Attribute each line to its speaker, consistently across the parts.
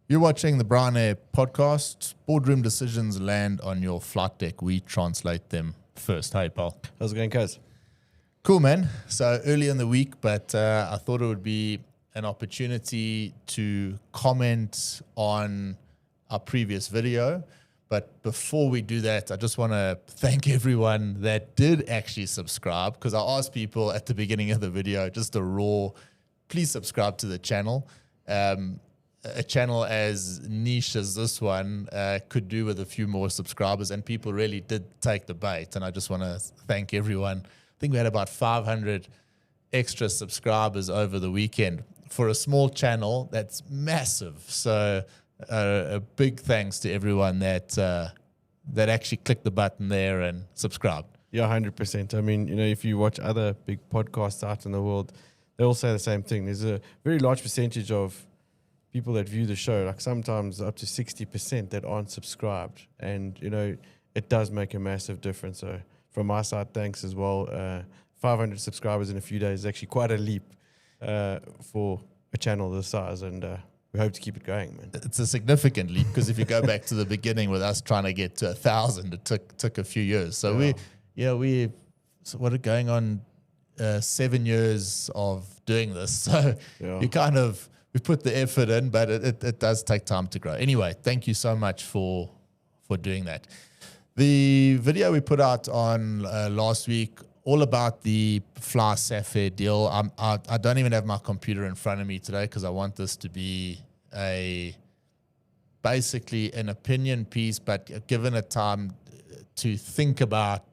Speaker 1: You're watching the Bryan Air Podcast. Boardroom decisions land on your flight deck. We translate them first. Hey, pal.
Speaker 2: How's it going, Kaz?
Speaker 1: Cool, man. So early in the week, but I thought it would be an opportunity to comment on our previous video. But before we do that, I just want to thank everyone that did actually subscribe, because I asked people at the beginning of the video, just a raw, please subscribe to the channel. A channel as niche as this one could do with a few more subscribers, and people really did take the bait. And I just want to thank everyone. I think we had about 500 extra subscribers over the weekend. For a small channel, that's massive. So a big thanks to everyone that actually clicked the button there and subscribed.
Speaker 2: Yeah, 100%. I mean, if you watch other big podcasts out in the world, they all say the same thing. There's a very large percentage of people that view the show, like sometimes up to 60% that aren't subscribed. And, it does make a massive difference. So from my side, thanks as well. 500 subscribers in a few days is actually quite a leap for a channel this size. And we hope to keep it going, man.
Speaker 1: It's a significant leap, because if you go back to the beginning with us trying to get to 1,000, it took a few years. So we're going on 7 years of doing this. So we put the effort in, but it does take time to grow. Anyway, thank you so much for doing that. The video we put out on last week, all about the FlySafair deal. I don't even have my computer in front of me today, because I want this to be basically an opinion piece, but given it time to think about,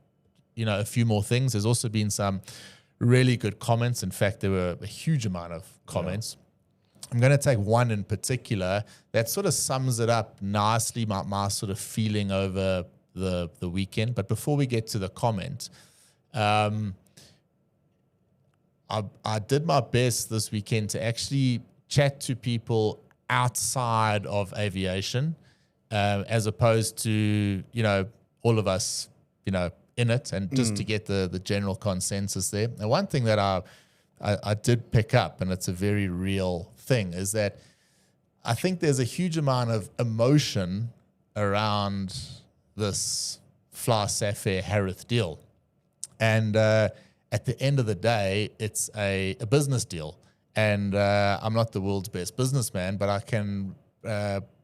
Speaker 1: a few more things. There's also been some really good comments. In fact, there were a huge amount of comments. Yeah. I'm going to take one in particular that sort of sums it up nicely, my sort of feeling over the weekend. But before we get to the comment, I did my best this weekend to actually chat to people outside of aviation, as opposed to, all of us, in it, and just to get the general consensus there. And one thing that I did pick up, and it's a very real thing, is that I think there's a huge amount of emotion around this FlySafair Harith deal. And at the end of the day, it's a business deal. And I'm not the world's best businessman, but I can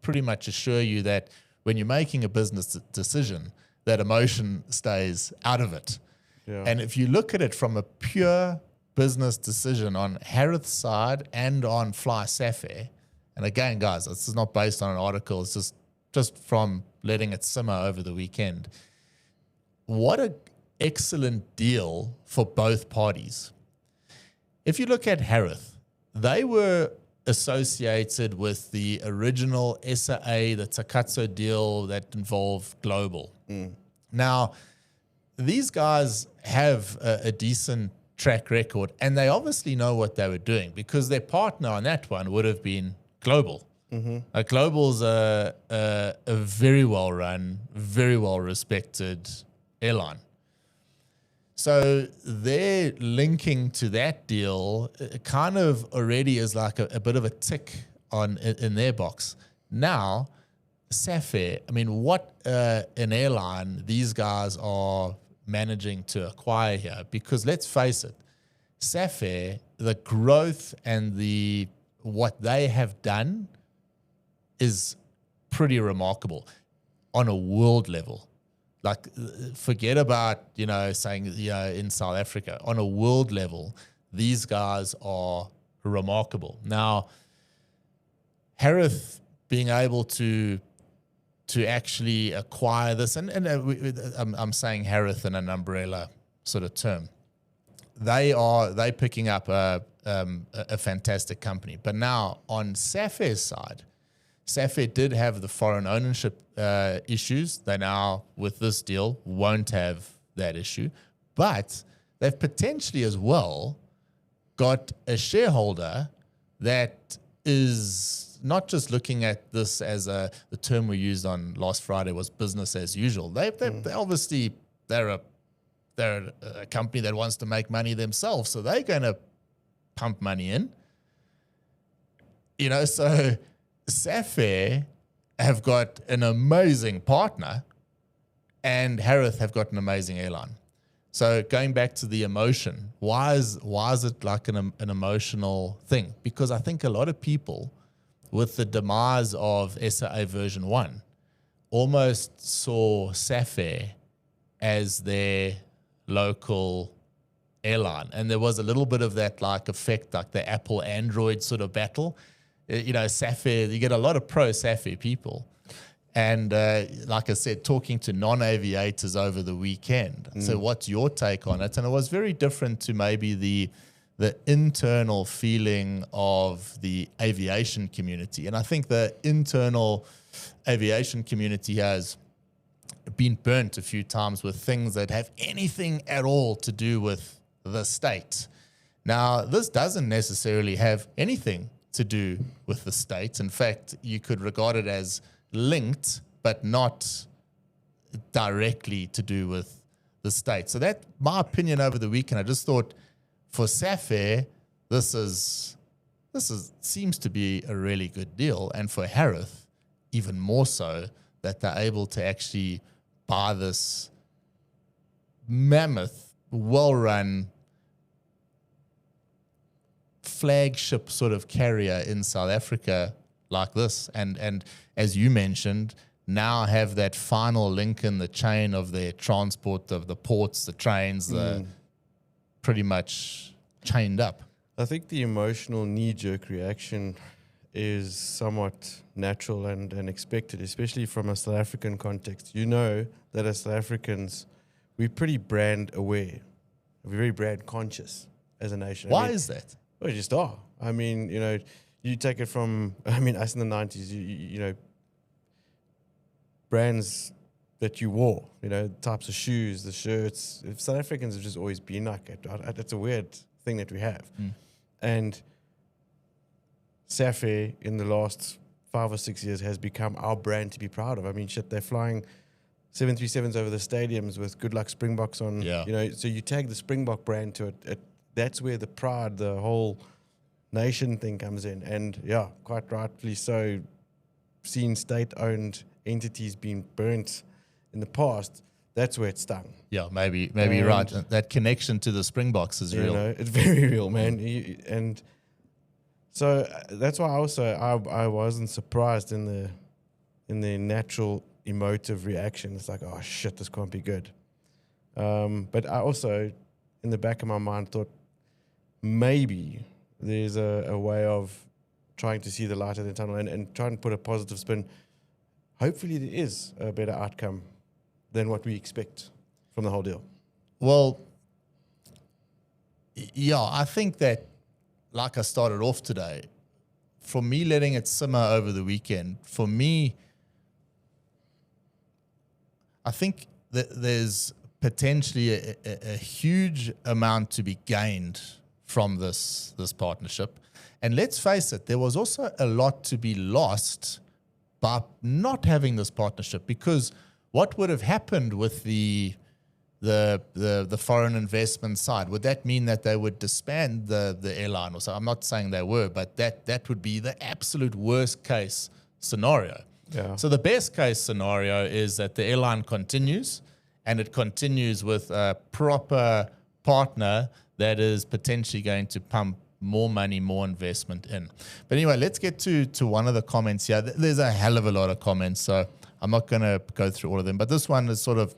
Speaker 1: pretty much assure you that when you're making a business decision, that emotion stays out of it. Yeah. And if you look at it from a pure business decision on Harith's side and on FlySafair, and again, guys, this is not based on an article, it's just from letting it simmer over the weekend. What an excellent deal for both parties. If you look at Harith, they were associated with the original SAA, the Takatso deal that involved Global. Now, these guys have a decent track record, and they obviously know what they were doing, because their partner on that one would have been Global. Mm-hmm. Global's a very well-run, very well-respected airline. So their linking to that deal kind of already is like a bit of a tick in their box. Now, Safair, I mean, what an airline these guys are managing to acquire here, because let's face it, Safair, the growth and what they have done is pretty remarkable on a world level. Like, forget about, saying, in South Africa. On a world level, these guys are remarkable. Now, Harith being able to actually acquire this, and I'm saying Harith in an umbrella sort of term, they picking up a fantastic company. But now on Safair's side, Safair did have the foreign ownership issues. They now, with this deal, won't have that issue. But they've potentially as well got a shareholder that is not just looking at this as the term we used on last Friday was business as usual. They obviously, they're a company that wants to make money themselves, so they're going to pump money in. So SAFair have got an amazing partner, and Harith have got an amazing airline. So going back to the emotion, why is it like an emotional thing? Because I think a lot of people, with the demise of SAA version 1, almost saw SAFair as their local airline. And there was a little bit of that like effect, like the Apple Android sort of battle. You know, SAFair, you get a lot of pro SAFair people. And like I said, talking to non-aviators over the weekend. So what's your take on it? And it was very different to maybe the internal feeling of the aviation community. And I think the internal aviation community has been burnt a few times with things that have anything at all to do with the state. Now, this doesn't necessarily have anything to do with the state. In fact, you could regard it as linked, but not directly to do with the state. So that's my opinion over the weekend. I just thought for SAFair, this seems to be a really good deal. And for Harith, even more so, that they're able to actually buy this mammoth, well-run flagship sort of carrier in South Africa like this. And as you mentioned, now have that final link in the chain of their transport of the ports, the trains, the pretty much chained up.
Speaker 2: I think the emotional knee-jerk reaction is somewhat natural and expected, especially from a South African context. You know that as South Africans, we're pretty brand aware. We're very brand conscious as a nation.
Speaker 1: Why is that?
Speaker 2: Well, just are. I mean, you know, you take it from, I mean, us in the 90s, you know, brands that you wore, you know, types of shoes, the shirts. South Africans have just always been like it. That's a weird thing that we have. And SAFair in the last 5 or 6 years has become our brand to be proud of. I mean, shit, they're flying 737s over the stadiums with Good Luck Springboks on, you know, so you tag the Springbok brand to it. That's where the pride, the whole nation thing comes in. And yeah, quite rightfully so, seen state-owned entities being burnt in the past, that's where it stung.
Speaker 1: Yeah, maybe you're right. That connection to the Springboks is real.
Speaker 2: Know, it's very real, man. And so that's why I wasn't surprised in the natural emotive reaction. It's like, oh shit, this can't be good. But I also, in the back of my mind, thought maybe there's a way of trying to see the light at the tunnel and try and put a positive spin. Hopefully there is a better outcome than what we expect from the whole deal.
Speaker 1: Well, yeah, I think that, like I started off today, for me letting it simmer over the weekend, for me, I think that there's potentially a huge amount to be gained from this partnership. And let's face it, there was also a lot to be lost by not having this partnership, because what would have happened with the foreign investment side? Would that mean that they would disband the airline or so? I'm not saying they were, but that would be the absolute worst case scenario.
Speaker 2: Yeah.
Speaker 1: So the best case scenario is that the airline continues, and it continues with a proper partner that is potentially going to pump more money, more investment in. But anyway, let's get to one of the comments here. There's a hell of a lot of comments, so I'm not going to go through all of them. But this one is sort of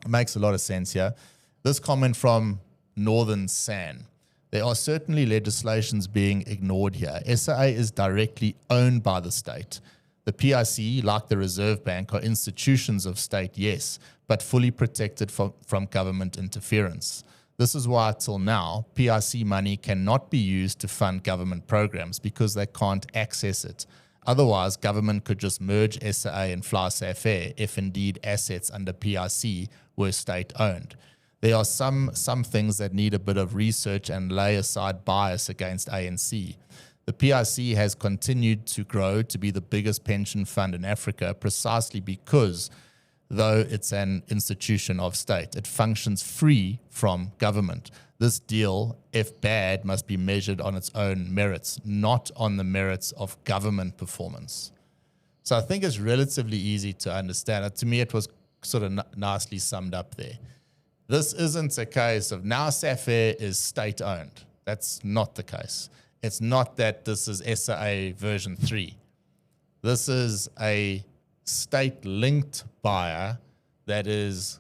Speaker 1: makes a lot of sense here. This comment from Northern San. There are certainly legislations being ignored here. SAA is directly owned by the state. The PIC, like the Reserve Bank, are institutions of state, yes, but fully protected from government interference. This is why, till now, PIC money cannot be used to fund government programs, because they can't access it. Otherwise, government could just merge SAA and FlySafair if indeed assets under PIC were state-owned. There are some things that need a bit of research and lay aside bias against ANC. The PIC has continued to grow to be the biggest pension fund in Africa precisely because though it's an institution of state. It functions free from government. This deal, if bad, must be measured on its own merits, not on the merits of government performance. So I think it's relatively easy to understand. To me, it was sort of nicely summed up there. This isn't a case of now SAFair is state-owned. That's not the case. It's not that this is SAA version 3. This is a state-linked buyer that is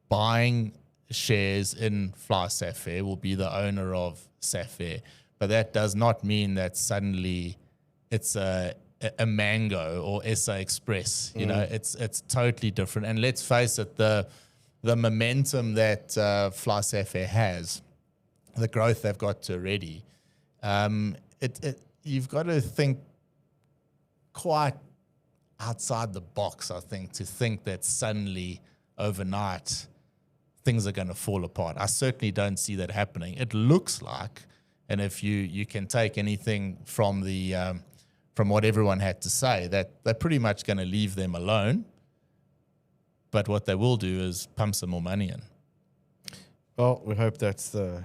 Speaker 1: buying shares in FlySafair, will be the owner of SAFair. But that does not mean that suddenly it's a Mango or SA Express. You know, it's totally different. And let's face it, the momentum that FlySafair has, the growth they've got already, you've got to think quite outside the box, I think, to think that suddenly overnight things are going to fall apart. I certainly don't see that happening. It looks like, and if you can take anything from from what everyone had to say, that they're pretty much going to leave them alone. But what they will do is pump some more money in.
Speaker 2: Well, we hope that's the...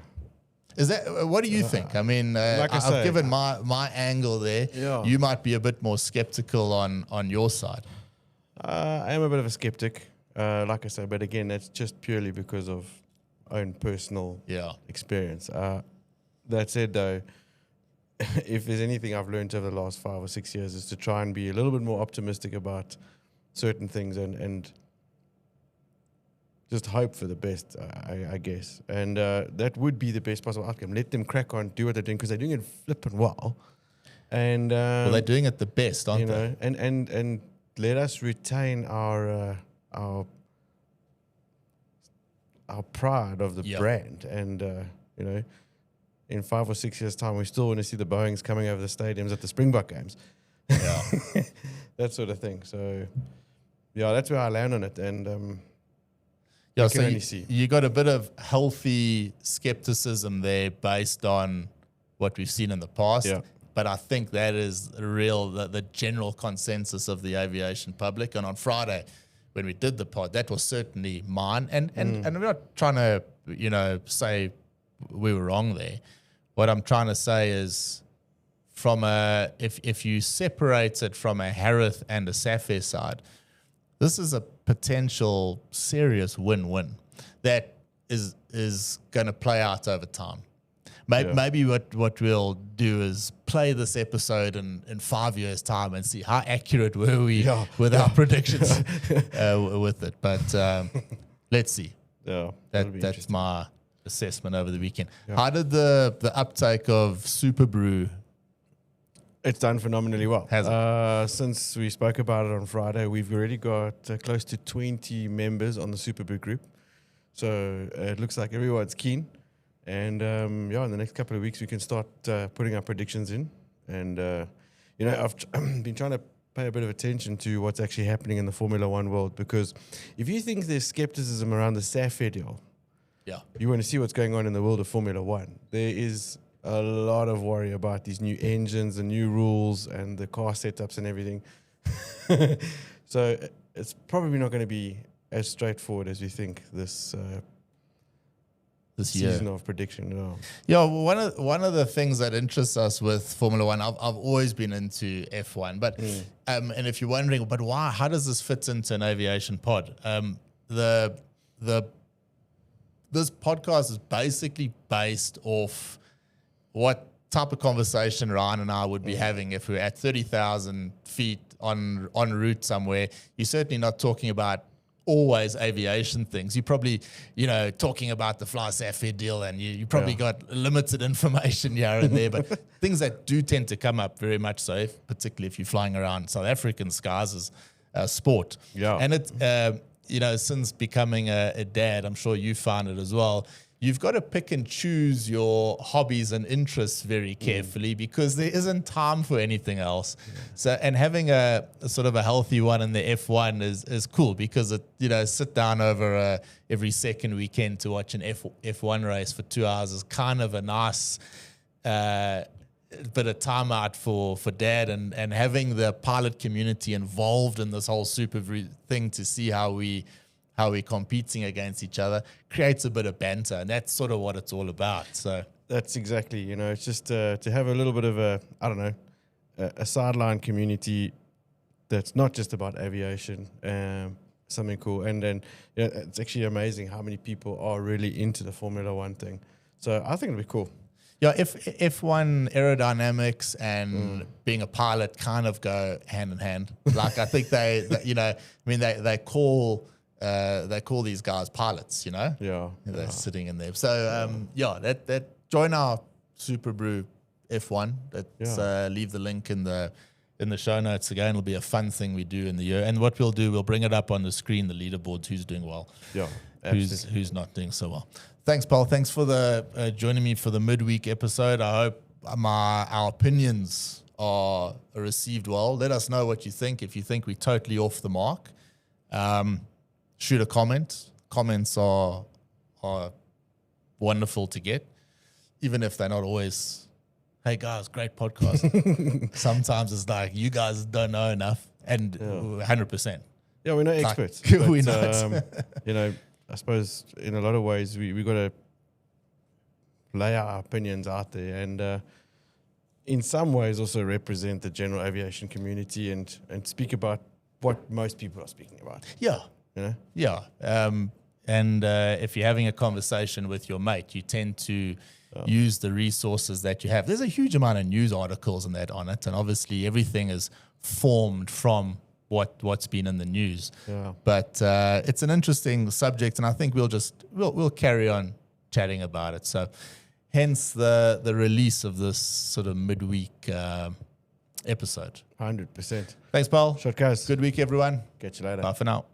Speaker 1: Is that, what do you think? I mean, I've given my angle there.
Speaker 2: Yeah.
Speaker 1: You might be a bit more skeptical on your side.
Speaker 2: I am a bit of a skeptic, like I say, but again, that's just purely because of own personal experience. That said, though, if there's anything I've learned over the last 5 or 6 years is to try and be a little bit more optimistic about certain things and just hope for the best, I guess. And that would be the best possible outcome. Let them crack on, do what they're doing, because they're doing it flipping well. And
Speaker 1: well, they're doing it the best, aren't they?
Speaker 2: And let us retain our pride of the brand. And you know, in 5 or 6 years' time, we still want to see the Boeings coming over the stadiums at the Springbok games.
Speaker 1: Yeah,
Speaker 2: that sort of thing. So yeah, that's where I land on it. And
Speaker 1: yeah, so you got a bit of healthy skepticism there based on what we've seen in the past.
Speaker 2: Yeah.
Speaker 1: But I think that is the general consensus of the aviation public. And on Friday, when we did the pod, that was certainly mine. And I'm not trying to, say we were wrong there. What I'm trying to say is, if you separate it from a Harith and a SAFair side, this is a potential serious win-win that is going to play out over time. Maybe what we'll do is play this episode in 5 years' time and see how accurate were we with our predictions with it. But let's see.
Speaker 2: Yeah,
Speaker 1: that's my assessment over the weekend. Yeah. How did the uptake of Superbru?
Speaker 2: It's done phenomenally well.
Speaker 1: Has it?
Speaker 2: Since we spoke about it on Friday, we've already got close to 20 members on the Superbru group. So it looks like everyone's keen. And in the next couple of weeks, we can start putting our predictions in. And, I've been trying to pay a bit of attention to what's actually happening in the Formula One world, because if you think there's skepticism around the SAFair deal, you want to see what's going on in the world of Formula One. There is a lot of worry about these new engines and new rules and the car setups and everything. So it's probably not going to be as straightforward as we think this season of prediction.
Speaker 1: Yeah, one of the things that interests us with Formula One, I've always been into F1, but and if you're wondering, but why? How does this fit into an aviation pod? This podcast is basically based off what type of conversation Ryan and I would be having if we were at 30,000 feet en route somewhere. You're certainly not talking about always aviation things. You're probably, talking about the FlySafair deal, and you probably got limited information here and there, but things that do tend to come up very much so, particularly if you're flying around South African skies, is sport.
Speaker 2: Yeah.
Speaker 1: And it, since becoming a dad, I'm sure you found it as well, you've got to pick and choose your hobbies and interests very carefully because there isn't time for anything else. Yeah. So, and having a sort of a healthy one in the F1 is cool because it, sit down over every second weekend to watch an F1 race for 2 hours is kind of a nice, bit of time out for dad, and having the pilot community involved in this whole Superbru thing to see how we're competing against each other creates a bit of banter, and that's sort of what it's all about. So
Speaker 2: that's exactly, it's just to have a little bit of a sideline community that's not just about aviation, something cool. And then it's actually amazing how many people are really into the Formula One thing. So I think it'll be cool.
Speaker 1: Yeah, if F1 aerodynamics and being a pilot kind of go hand in hand. Like I think they call these guys pilots,
Speaker 2: Yeah.
Speaker 1: They're sitting in there. So that join our Superbru F1. Let's leave the link in the show notes again. It'll be a fun thing we do in the year. And what we'll do, we'll bring it up on the screen, the leaderboards, who's doing well, who's not doing so well. Thanks, Paul. Thanks for joining me for the midweek episode. I hope our opinions are received well. Let us know what you think. If you think we're totally off the mark, shoot a comment. Comments are wonderful to get, even if they're not always, hey guys, great podcast. Sometimes it's like, you guys don't know enough, and 100%.
Speaker 2: Yeah, we're not experts.
Speaker 1: We're not.
Speaker 2: I suppose in a lot of ways we got to lay our opinions out there, and in some ways also represent the general aviation community and speak about what most people are speaking about.
Speaker 1: Yeah.
Speaker 2: Yeah.
Speaker 1: And if you're having a conversation with your mate, you tend to use the resources that you have. There's a huge amount of news articles and that on it, and obviously everything is formed from what's been in the news.
Speaker 2: Yeah.
Speaker 1: But it's an interesting subject, and I think we'll carry on chatting about it. So hence the release of this sort of midweek episode.
Speaker 2: 100%.
Speaker 1: Thanks, Paul.
Speaker 2: Shot, guys.
Speaker 1: Good week, everyone.
Speaker 2: Catch you later.
Speaker 1: Bye for now.